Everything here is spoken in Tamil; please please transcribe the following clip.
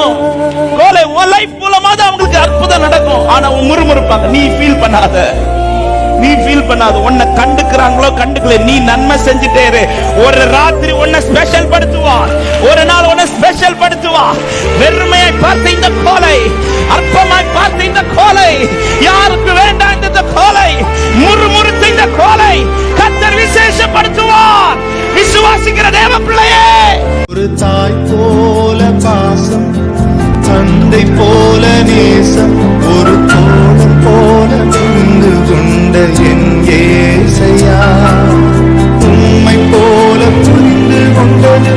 நடக்கும். கோலை உன் லைஃப் மூலமா தான் அவங்களுக்கு அற்புதம் நடக்கும். ஆனா உன் முறுமுறுப்பாங்க. நீ ஃபீல் பண்ணாத, நீ ஃபீல் பண்ணாத. உன்னை கண்டுக்கிறாங்களோ கண்டுக்கல, நீ நன்மை செஞ்சுட்டே இரு. ஒரு ராத்திரி உன்னை ஸ்பெஷல் படுத்துவான், ஒரு நாள் உன்னை ஸ்பெஷல் படுத்துவான். வெறுமையை பார்த்த இந்த கோலை, அற்பமாய் பார்த்த இந்த கோலை, யாருக்கு வேண்டாம் இந்த கோலை, முறுமுறுத்த இந்த கோலை கர்த்தர் விசேஷப்படுத்துவார். விசுவாசிக்கிற தேவ பிள்ளையே, ஒரு தாய் போல பாசம், தந்தை போல நேசம், ஒரு தோழன் போல புரிந்து கொண்ட என் ஏசையா, உம்மை போல புரிந்து கொண்டது